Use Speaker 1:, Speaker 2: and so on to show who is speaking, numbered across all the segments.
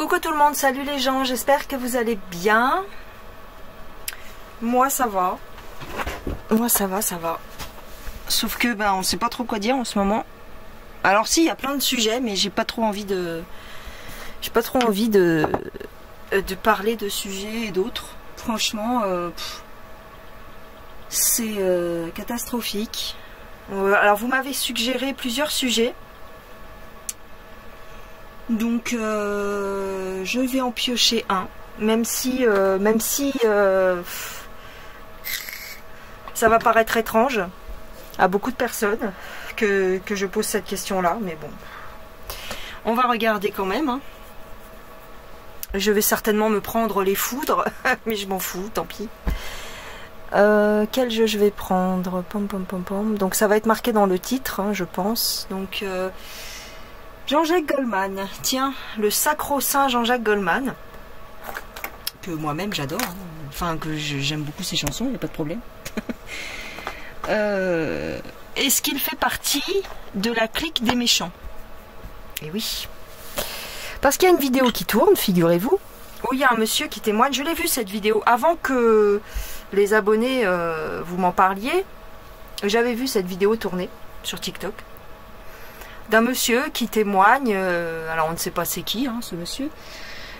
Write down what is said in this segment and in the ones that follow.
Speaker 1: Coucou tout le monde, salut les gens, j'espère que vous allez bien. Moi ça va. Moi ça va. Sauf que on sait pas trop quoi dire en ce moment. Alors si, il y a plein de sujets, mais j'ai pas trop envie de parler de sujets et d'autres. Franchement, c'est catastrophique. Alors vous m'avez suggéré plusieurs sujets. Donc je vais en piocher un, même si ça va paraître étrange à beaucoup de personnes que je pose cette question-là, mais bon, on va regarder quand même. Hein. Je vais certainement me prendre les foudres, mais je m'en fous, tant pis. Quel jeu je vais prendre? Donc ça va être marqué dans le titre, hein, je pense. Donc Jean-Jacques Goldman, tiens, le sacro-saint Jean-Jacques Goldman, que moi-même j'adore, hein. Enfin que j'aime beaucoup ses chansons, il n'y a pas de problème. Est-ce qu'il fait partie de la clique des méchants? Eh oui. Parce qu'il y a une vidéo qui tourne, figurez-vous, où il y a un monsieur qui témoigne. Je l'ai vu cette vidéo avant que les abonnés vous m'en parliez. J'avais vu cette vidéo tourner sur TikTok d'un monsieur qui témoigne. Alors on ne sait pas c'est qui, hein, ce monsieur,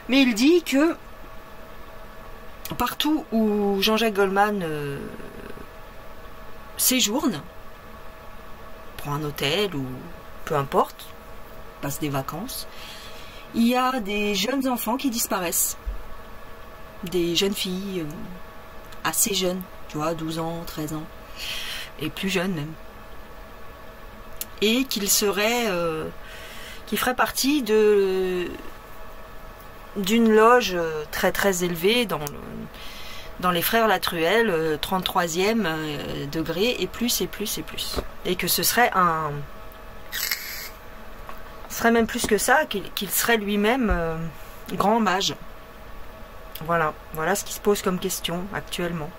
Speaker 1: mais il dit que partout où Jean-Jacques Goldman séjourne, prend un hôtel ou peu importe, passe des vacances, il y a des jeunes enfants qui disparaissent, des jeunes filles assez jeunes, tu vois, 12 ans, 13 ans, et plus jeunes même, et qu'il serait, qui ferait partie d'une loge très très élevée dans les frères Latruelle, 33e degré, et plus, et que ce serait même plus que ça, qu'il serait lui-même grand mage. Voilà ce qui se pose comme question actuellement.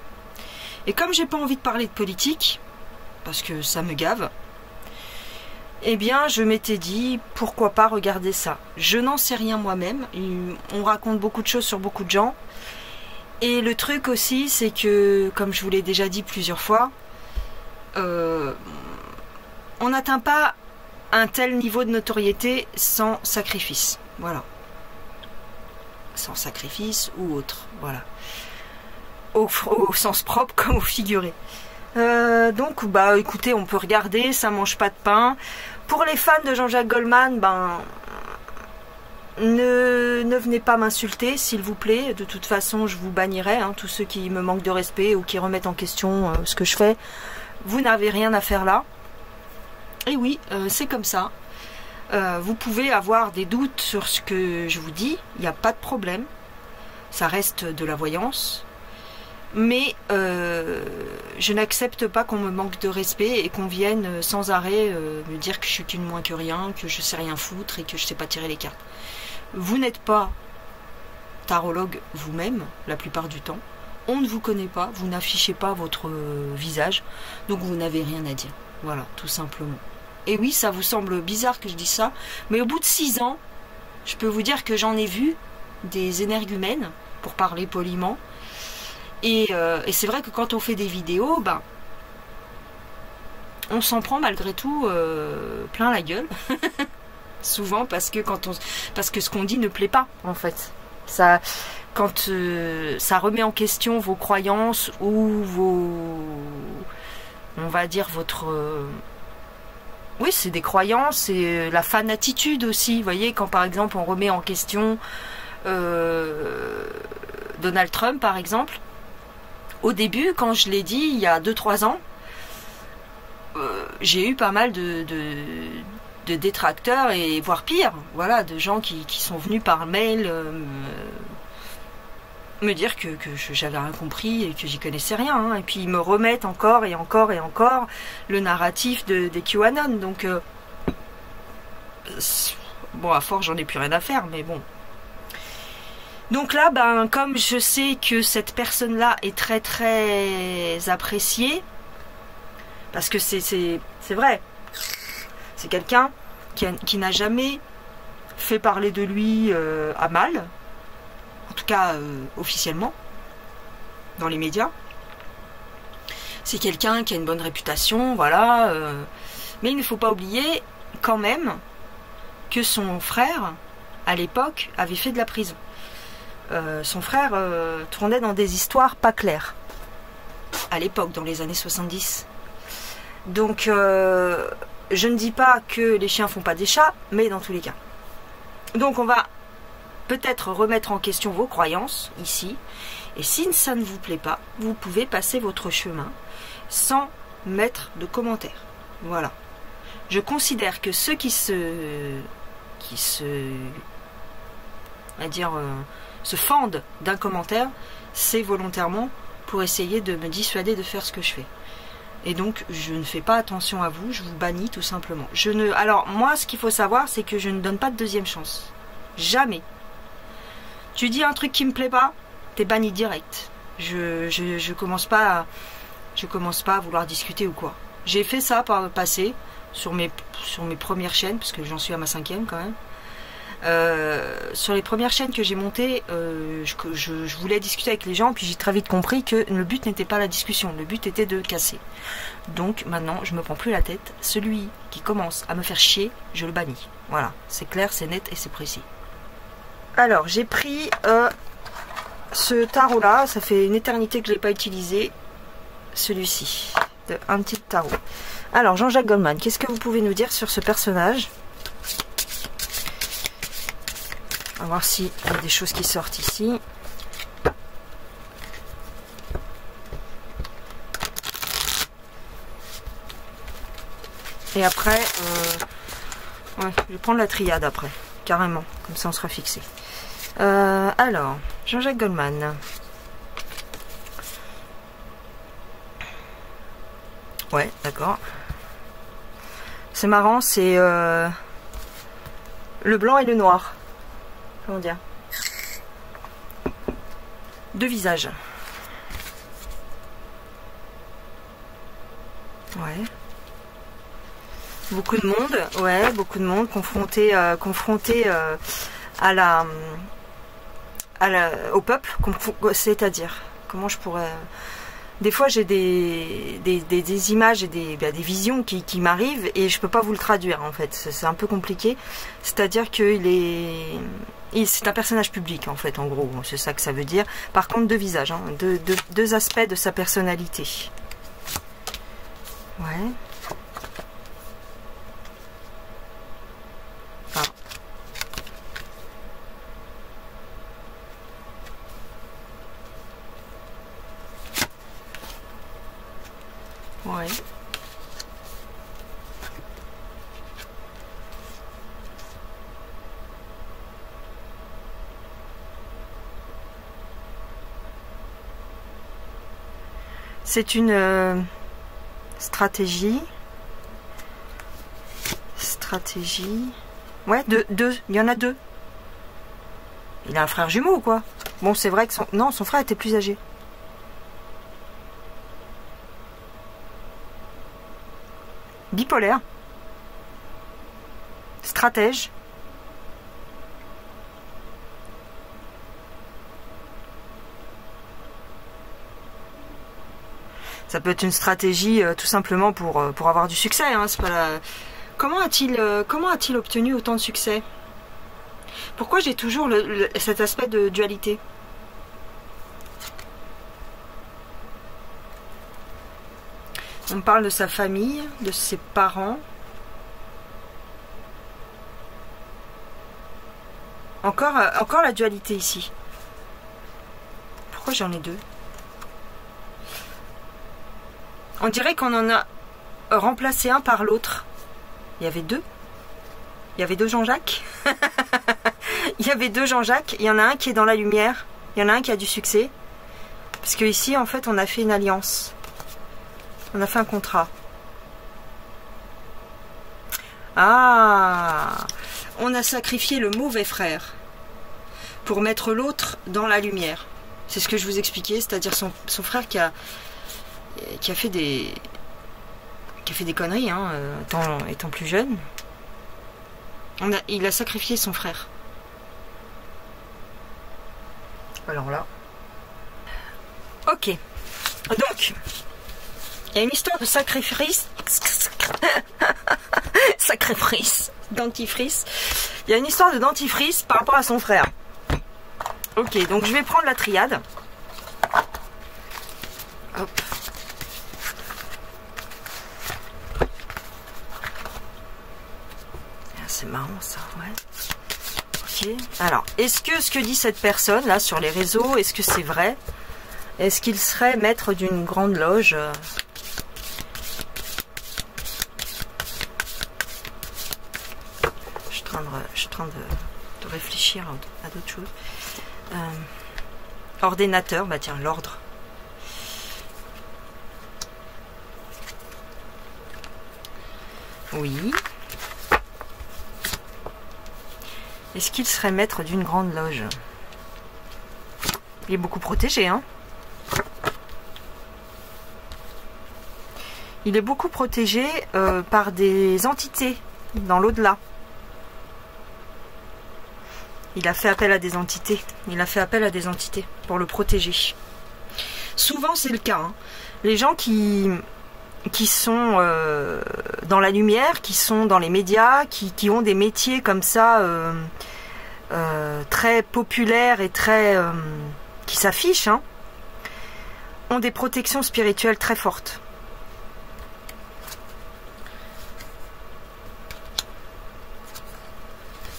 Speaker 1: Et comme j'ai pas envie de parler de politique, parce que ça me gave, eh bien je m'étais dit pourquoi pas regarder ça. Je n'en sais rien moi-même, on raconte beaucoup de choses sur beaucoup de gens, et le truc aussi c'est que, comme je vous l'ai déjà dit plusieurs fois, on n'atteint pas un tel niveau de notoriété sans sacrifice. Voilà. Sans sacrifice ou autre. Voilà. Au sens propre comme au figuré. Donc, écoutez, on peut regarder, ça mange pas de pain. Pour les fans de Jean-Jacques Goldman, ne venez pas m'insulter, s'il vous plaît. De toute façon, je vous bannirai, hein, tous ceux qui me manquent de respect ou qui remettent en question ce que je fais. Vous n'avez rien à faire là. Et oui, c'est comme ça. Vous pouvez avoir des doutes sur ce que je vous dis, il n'y a pas de problème. Ça reste de la voyance. Mais je n'accepte pas qu'on me manque de respect et qu'on vienne sans arrêt me dire que je suis qu'une moins que rien, que je sais rien foutre et que je sais pas tirer les cartes. Vous n'êtes pas tarologue vous-même, la plupart du temps. On ne vous connaît pas, vous n'affichez pas votre visage, donc vous n'avez rien à dire. Voilà, tout simplement. Et oui, ça vous semble bizarre que je dise ça, mais au bout de 6 ans, je peux vous dire que j'en ai vu des énergumènes, pour parler poliment. Et c'est vrai que quand on fait des vidéos, on s'en prend malgré tout plein la gueule. Souvent parce que ce qu'on dit ne plaît pas, en fait. Quand ça remet en question vos croyances ou on va dire votre... oui, c'est des croyances et la fanatitude aussi. Vous voyez, quand par exemple on remet en question Donald Trump, par exemple, au début, quand je l'ai dit, il y a 2-3 ans, j'ai eu pas mal de détracteurs, et voire pire, voilà, de gens qui sont venus par mail me dire que j'avais rien compris et que j'y connaissais rien, hein. Et puis ils me remettent encore et encore et encore le narratif des QAnon. Donc bon, à force j'en ai plus rien à faire, mais bon. Donc là, comme je sais que cette personne-là est très très appréciée, parce que c'est vrai, c'est quelqu'un qui n'a jamais fait parler de lui à mal, en tout cas officiellement, dans les médias. C'est quelqu'un qui a une bonne réputation, voilà. Mais il ne faut pas oublier quand même que son frère, à l'époque, avait fait de la prison. Son frère tournait dans des histoires pas claires, à l'époque, dans les années 70. Donc, je ne dis pas que les chiens font pas des chats, mais dans tous les cas. Donc, on va peut-être remettre en question vos croyances, ici. Et si ça ne vous plaît pas, vous pouvez passer votre chemin sans mettre de commentaires. Voilà. Je considère que ceux qui se fendent d'un commentaire, c'est volontairement pour essayer de me dissuader de faire ce que je fais. Et donc, je ne fais pas attention à vous, je vous bannis tout simplement. Alors, moi, ce qu'il faut savoir, c'est que je ne donne pas de deuxième chance. Jamais. Tu dis un truc qui me plaît pas, t'es banni direct. Je commence pas à vouloir discuter ou quoi. J'ai fait ça par le passé, sur mes premières chaînes, parce que j'en suis à ma 5e quand même. Sur les premières chaînes que j'ai montées, je voulais discuter avec les gens, puis j'ai très vite compris que le but n'était pas la discussion, le but était de casser. Donc maintenant, je me prends plus la tête. Celui qui commence à me faire chier, je le bannis. Voilà, c'est clair, c'est net et c'est précis. Alors, j'ai pris ce tarot-là, ça fait une éternité que je ne l'ai pas utilisé. Celui-ci, de un petit tarot. Alors, Jean-Jacques Goldman, qu'est-ce que vous pouvez nous dire sur ce personnage ? On va voir s'il y a des choses qui sortent ici. Et après, ouais, je vais prendre la triade après, carrément. Comme ça, on sera fixé. Alors, Jean-Jacques Goldman. Ouais, d'accord. C'est marrant, c'est le blanc et le noir. Comment dire ? Deux visages. Ouais. Beaucoup de monde, ouais, beaucoup de monde confronté au peuple, c'est-à-dire, comment je pourrais... Des fois, j'ai des images et des visions qui m'arrivent et je peux pas vous le traduire, en fait. C'est un peu compliqué. C'est-à-dire qu'il est... C'est un personnage public, en fait, en gros. C'est ça que ça veut dire. Par contre, deux visages, hein, deux aspects de sa personnalité. Ouais. Ah. Ouais. C'est une stratégie. Ouais, deux. Il y en a deux. Il a un frère jumeau ou quoi? Bon, c'est vrai que son frère était plus âgé. Bipolaire. Stratège. Ça peut être une stratégie tout simplement pour avoir du succès. Hein, c'est pas la... Comment a-t-il obtenu autant de succès? Pourquoi j'ai toujours cet aspect de dualité? On me parle de sa famille, de ses parents. Encore la dualité ici. Pourquoi j'en ai deux? On dirait qu'on en a remplacé un par l'autre. Il y avait deux. Il y avait deux Jean-Jacques. Il y avait deux Jean-Jacques. Il y en a un qui est dans la lumière. Il y en a un qui a du succès. Parce que ici, en fait, on a fait une alliance. On a fait un contrat. Ah! On a sacrifié le mauvais frère pour mettre l'autre dans la lumière. C'est ce que je vous expliquais, c'est-à-dire son frère qui a fait des conneries, hein, étant plus jeune. Il a sacrifié son frère. Alors là. Ok. Donc, il y a une histoire de sacrifice. Sacrifice. Dentifrice. Il y a une histoire de dentifrice par rapport à son frère. Ok, donc je vais prendre la triade. Hop. C'est marrant ça, ouais. Ok. Alors, est-ce que ce que dit cette personne là sur les réseaux, est-ce que c'est vrai? Est-ce qu'il serait maître d'une grande loge? Je suis en train de réfléchir à d'autres choses. Ordinateur, bah tiens, l'ordre. Oui. Est-ce qu'il serait maître d'une grande loge? Il est beaucoup protégé, hein? Il est beaucoup protégé par des entités dans l'au-delà. Il a fait appel à des entités. Il a fait appel à des entités pour le protéger. Souvent, c'est le cas. Hein. Les gens qui sont dans la lumière, qui sont dans les médias, qui ont des métiers comme ça très populaires et très qui s'affichent, hein, ont des protections spirituelles très fortes.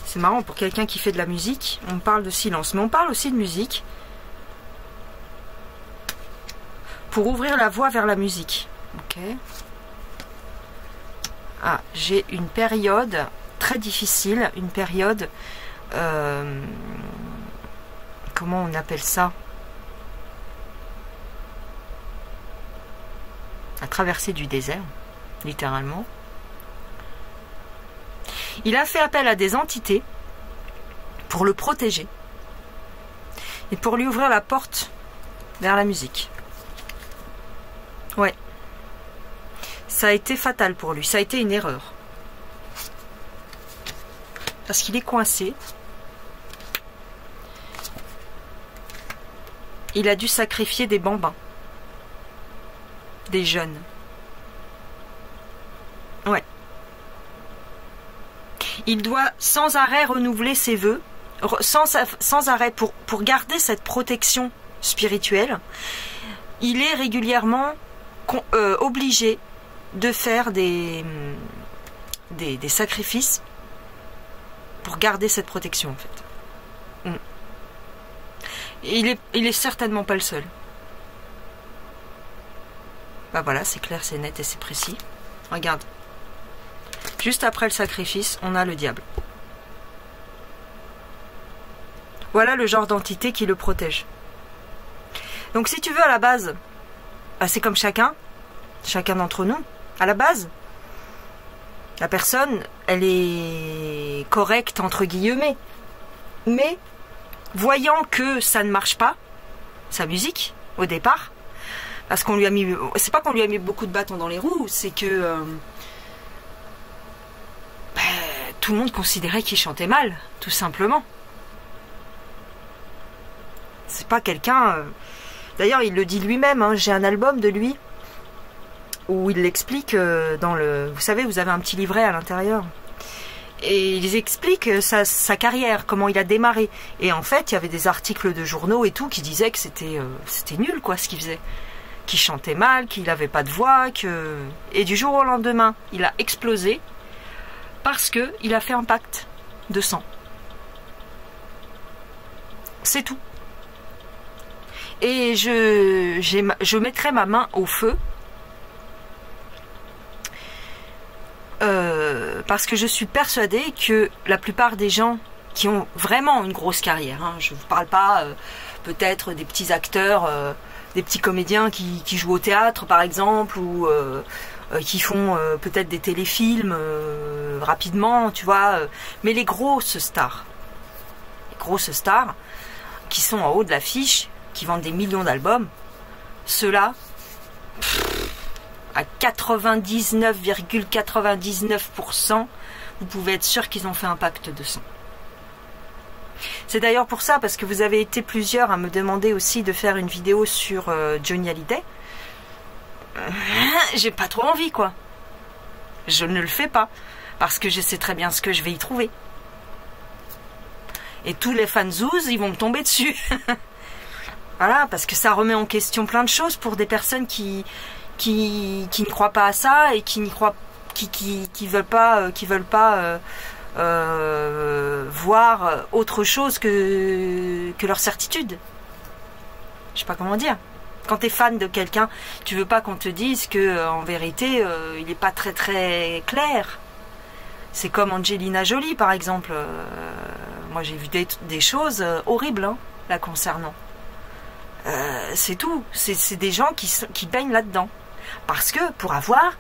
Speaker 1: C'est marrant, pour quelqu'un qui fait de la musique, on parle de silence, mais on parle aussi de musique pour ouvrir la voie vers la musique. Ok. Ah, j'ai une période très difficile, une période, comment on appelle ça? La traversée du désert, littéralement. Il a fait appel à des entités pour le protéger et pour lui ouvrir la porte vers la musique. Ouais. Ça a été fatal pour lui, ça a été une erreur. Parce qu'il est coincé. Il a dû sacrifier des bambins. Des jeunes. Ouais. Il doit sans arrêt renouveler ses vœux, sans arrêt pour garder cette protection spirituelle. Il est régulièrement obligé de faire des sacrifices pour garder cette protection en fait. Il est certainement pas le seul. Bah voilà, c'est clair, c'est net et c'est précis. Regarde. Juste après le sacrifice, on a le diable. Voilà le genre d'entité qui le protège. Donc si tu veux, à la base, bah, c'est comme chacun d'entre nous. À la base, la personne, elle est correcte entre guillemets. Mais, voyant que ça ne marche pas, sa musique, au départ, parce qu'on lui a mis... C'est pas qu'on lui a mis beaucoup de bâtons dans les roues, c'est que... tout le monde considérait qu'il chantait mal, tout simplement. C'est pas quelqu'un... D'ailleurs, il le dit lui-même, hein, j'ai un album de lui où il l'explique dans le... Vous savez, vous avez un petit livret à l'intérieur. Et il explique sa carrière, comment il a démarré. Et en fait, il y avait des articles de journaux et tout qui disaient que c'était nul, quoi, ce qu'il faisait. Qu'il chantait mal, qu'il n'avait pas de voix, que... Et du jour au lendemain, il a explosé parce qu'il a fait un pacte de sang. C'est tout. Et je mettrai ma main au feu parce que je suis persuadée que la plupart des gens qui ont vraiment une grosse carrière, hein, je ne vous parle pas peut-être des petits acteurs, des petits comédiens qui jouent au théâtre par exemple, ou qui font peut-être des téléfilms rapidement, tu vois, mais les grosses stars qui sont en haut de l'affiche, qui vendent des millions d'albums, ceux-là, à 99,99%, vous pouvez être sûr qu'ils ont fait un pacte de sang. C'est d'ailleurs pour ça, parce que vous avez été plusieurs à me demander aussi de faire une vidéo sur Johnny Hallyday. J'ai pas trop envie, quoi. Je ne le fais pas, parce que je sais très bien ce que je vais y trouver. Et tous les fanzouz, ils vont me tomber dessus. Voilà, parce que ça remet en question plein de choses pour des personnes qui ne croient pas à ça et qui veulent pas voir autre chose que leur certitude. Je sais pas comment dire. Quand tu es fan de quelqu'un, tu veux pas qu'on te dise que en vérité il n'est pas très très clair. C'est comme Angelina Jolie par exemple. Moi j'ai vu des choses horribles hein, la concernant. C'est tout. C'est des gens qui baignent là-dedans. Parce que pour avoir,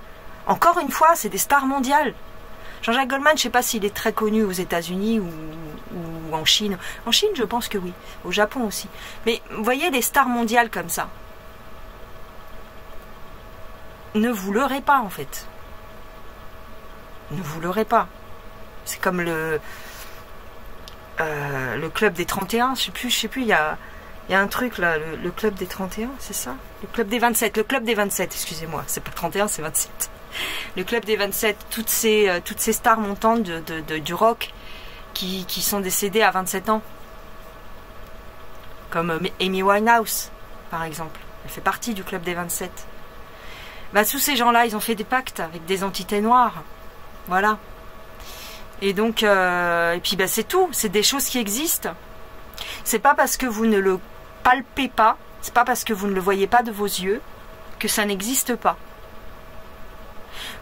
Speaker 1: encore une fois, c'est des stars mondiales. Jean-Jacques Goldman, je ne sais pas s'il est très connu aux États-Unis ou en Chine. En Chine, je pense que oui. Au Japon aussi. Mais vous voyez, des stars mondiales comme ça. Ne vous leurrez pas, en fait. Ne vous leurrez pas. C'est comme le club des 31. Je sais plus, il y a un truc là, le club des 31, c'est ça? Le club des 27, excusez-moi. C'est pas 31, c'est 27. Le club des 27, toutes ces stars montantes du rock qui sont décédées à 27 ans. Comme Amy Winehouse, par exemple. Elle fait partie du club des 27. Bah, tous ces gens-là, ils ont fait des pactes avec des entités noires. Voilà. Et donc, et puis bah, c'est tout. C'est des choses qui existent. C'est pas parce que vous ne le palpez pas, c'est pas parce que vous ne le voyez pas de vos yeux que ça n'existe pas.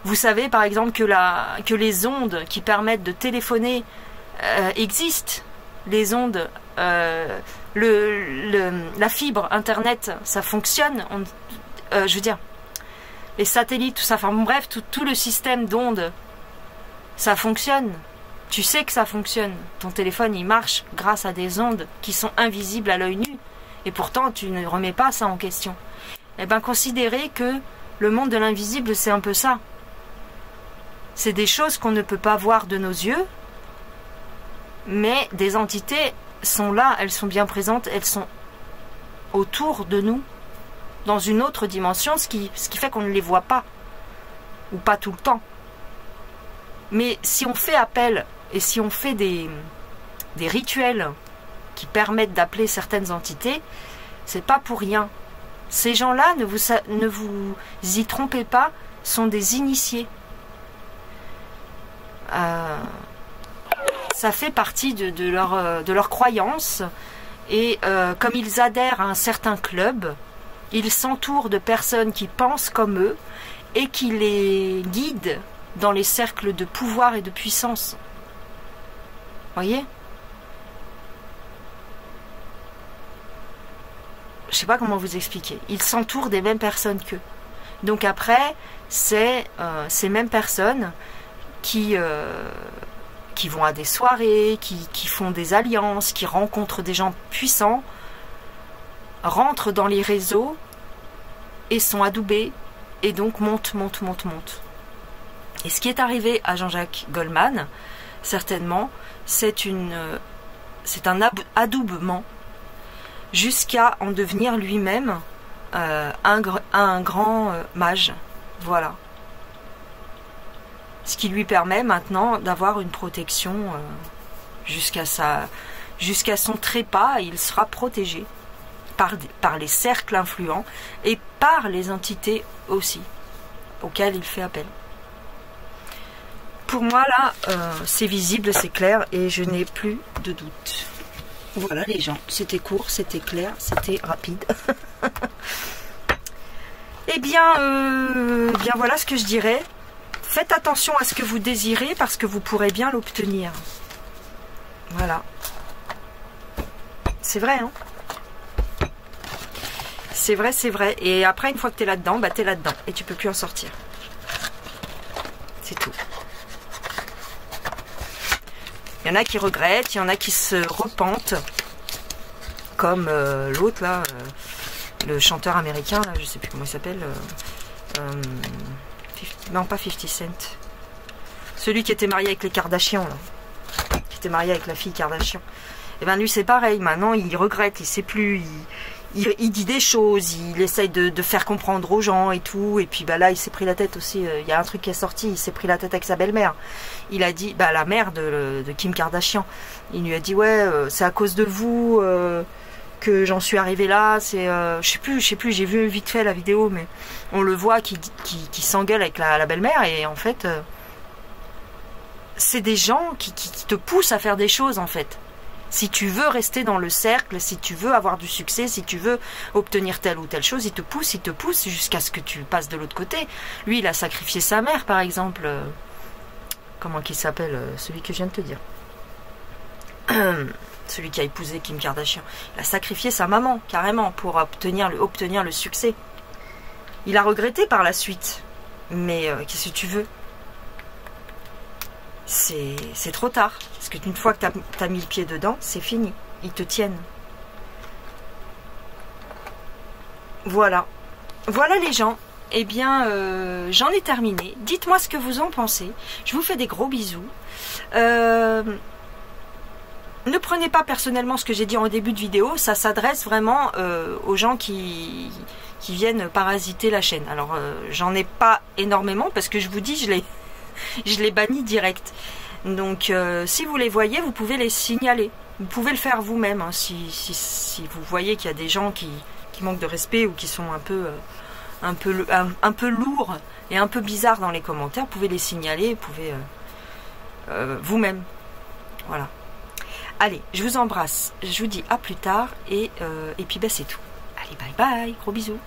Speaker 1: Vous savez par exemple que les ondes qui permettent de téléphoner existent. Les ondes, la fibre internet, ça fonctionne. Je veux dire, les satellites, tout ça, enfin bon, bref, tout le système d'ondes, ça fonctionne. Tu sais que ça fonctionne. Ton téléphone, il marche grâce à des ondes qui sont invisibles à l'œil nu. Et pourtant, tu ne remets pas ça en question. Eh bien, considérez que le monde de l'invisible, c'est un peu ça. C'est des choses qu'on ne peut pas voir de nos yeux, mais des entités sont là, elles sont bien présentes, elles sont autour de nous, dans une autre dimension, ce qui fait qu'on ne les voit pas, ou pas tout le temps. Mais si on fait appel, et si on fait des rituels qui permettent d'appeler certaines entités, c'est pas pour rien. Ces gens-là, ne vous y trompez pas, sont des initiés. Ça fait partie de leur croyance. Et comme ils adhèrent à un certain club, ils s'entourent de personnes qui pensent comme eux et qui les guident dans les cercles de pouvoir et de puissance. Voyez ? Je sais pas comment vous expliquer. Ils s'entourent des mêmes personnes qu'eux. Donc après, c'est ces mêmes personnes qui vont à des soirées, qui font des alliances, qui rencontrent des gens puissants, rentrent dans les réseaux et sont adoubés et donc montent. Et ce qui est arrivé à Jean-Jacques Goldman, certainement, c'est un adoubement jusqu'à en devenir lui-même un grand mage. Voilà. Ce qui lui permet maintenant d'avoir une protection jusqu'à son trépas. Il sera protégé par les cercles influents et par les entités aussi auxquelles il fait appel. Pour moi là, c'est visible, c'est clair et je n'ai plus de doute. Voilà les gens, c'était court, c'était clair, c'était rapide. Eh bien, bien voilà ce que je dirais. Faites attention à ce que vous désirez parce que vous pourrez bien l'obtenir. Voilà. C'est vrai, hein? C'est vrai, c'est vrai. Et après, une fois que tu es là-dedans, bah, tu es là-dedans. Et tu peux plus en sortir. C'est tout. Il y en a qui regrettent, il y en a qui se repentent. Comme l'autre, là, le chanteur américain, là, je sais plus comment il s'appelle. Non, pas 50 Cent. Celui qui était marié avec les Kardashians, là. Qui était marié avec la fille Kardashian. Et ben lui c'est pareil, maintenant il regrette, il sait plus, il dit des choses, il essaye de faire comprendre aux gens et tout, et puis bah là il s'est pris la tête aussi, il y a un truc qui est sorti, il s'est pris la tête avec sa belle-mère. Il a dit, bah la mère de Kim Kardashian, il lui a dit ouais c'est à cause de vous que j'en suis arrivé là, c'est je sais plus, j'ai vu vite fait la vidéo, mais on le voit qui s'engueule avec la belle-mère, et en fait c'est des gens qui te poussent à faire des choses en fait. Si tu veux rester dans le cercle, si tu veux avoir du succès, si tu veux obtenir telle ou telle chose, il te pousse jusqu'à ce que tu passes de l'autre côté. Lui, il a sacrifié sa mère, par exemple. Comment qu'il s'appelle, celui que je viens de te dire. Celui qui a épousé Kim Kardashian. Il a sacrifié sa maman, carrément, pour obtenir le succès. Il a regretté par la suite. Mais qu'est-ce que tu veux ? C'est trop tard. Parce qu'une fois que tu as mis le pied dedans, c'est fini. Ils te tiennent. Voilà. Voilà les gens. Eh bien, j'en ai terminé. Dites-moi ce que vous en pensez. Je vous fais des gros bisous. Ne prenez pas personnellement ce que j'ai dit en début de vidéo. Ça s'adresse vraiment aux gens qui viennent parasiter la chaîne. Alors, j'en ai pas énormément parce que je vous dis, je les bannis direct. Donc si vous les voyez, vous pouvez les signaler. Vous pouvez le faire vous-même, hein, si vous voyez qu'il y a des gens qui manquent de respect ou qui sont un peu lourds et un peu bizarres dans les commentaires. Vous pouvez les signaler, vous pouvez vous-même. Voilà. Allez, je vous embrasse. Je vous dis à plus tard et puis bah, c'est tout. Allez, bye bye, gros bisous.